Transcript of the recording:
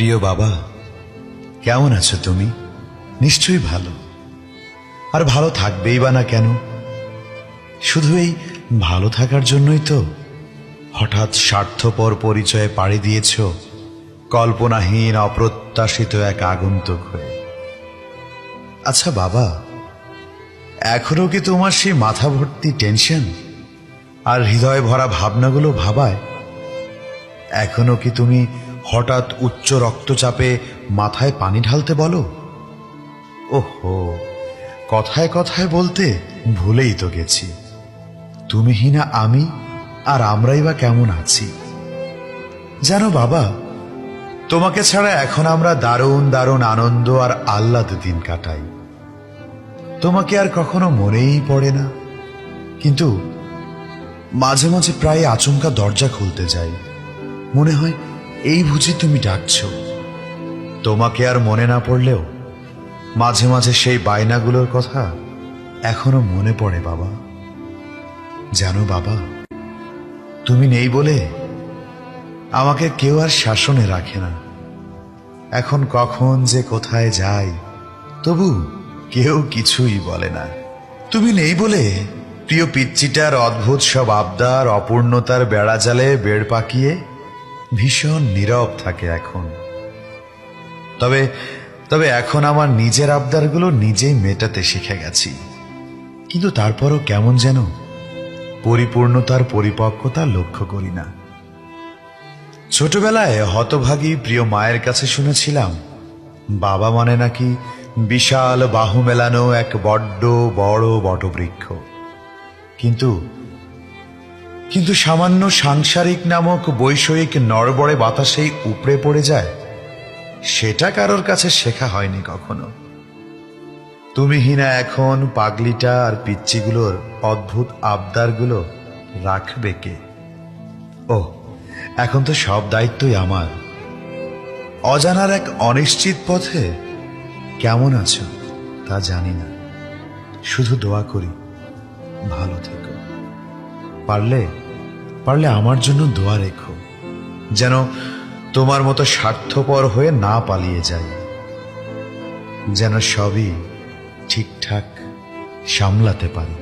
প্রিয় বাবা, কেমন আছো তুমি? নিশ্চয়ই ভালো। আর ভালো থাকবেই বা না কেন? শুধু এই ভালো থাকার জন্যই তো হঠাৎ স্বার্থপর পরিচয়ে পাড়ি দিয়েছ কল্পনাহীন অপ্রত্যাশিত এক আগন্তুক হয়ে। আচ্ছা বাবা, এখনো কি তোমার সেই মাথা ভর্তি টেনশন আর হৃদয় ভরা ভাবনাগুলো ভাবায়? এখনো কি তুমি হঠাৎ উচ্চ রক্তচাপে মাথায় পানি ঢালতে বলো? ওহো, কথায় কথায় বলতে ভুলেই তো গেছি, তুমিহীনা আমি আর আমরাই বা কেমন আছি। জানো বাবা, তোমাকে ছাড়া এখন আমরা দারুণ দারুণ আনন্দ আর আহ্লাদ দিন কাটাই। তোমাকে আর কখনো মনেই পড়ে না, কিন্তু মাঝে মাঝে প্রায় আচমকা দরজা খুলতে যাই, মনে হয় এই বুঝি তুমি ডাকছো। তোমাকে আর মনে না পড়লেও মাঝে মাঝে সেই বায়নাগুলোর কথা এখনো মনে পড়ে বাবা। জানো বাবা, তুমি নেই বলে আমাকে কেউ আর শাসনে রাখে না। এখন কখন যে কোথায় যাই তবু কেউ কিছুই বলে না। তুমি নেই বলে প্রিয় পিচ্চিটার অদ্ভুত সব আবদার অপূর্ণতার বেড়াজালে বেড় পাকিয়ে ভীষণ নীরব থাকে এখন। তবে তবে এখন আমার নিজের আবদারগুলো নিজেই মেটাতে শিখে গেছি, কিন্তু তারপরও কেমন যেন পরিপূর্ণতার পরিপক্কতা লক্ষ্য করি না। ছোটবেলায় হতভাগী প্রিয় মায়ের কাছে শুনেছিলাম বাবা মানে নাকি বিশাল বাহু মেলানো এক বড্ড বড় বটবৃক্ষ। কিন্তু কিন্তু সামান্য সাংসারিক নামক বৈষয়িক নড়বড়ে বাতাসেই উপড়ে পড়ে যায়, সেটা কারোর কাছে শেখা হয়নি কখনো। তুমিহীনা এখন পাগলিটা আর পিচ্চিগুলোর অদ্ভুত আবদারগুলো রাখবে কে? ও, এখন তো সব দায়িত্বই আমার। অজানার এক অনিশ্চিত পথে কেমন আছো তা জানি না, শুধু দোয়া করি ভালো থেকো। পারলে পারলে আমার জন্য দোয়া রেখো, যেন তোমার মতো স্বার্থপর হয়ে না পালিয়ে যাই, যেন সবই ঠিকঠাক সামলাতে পারি।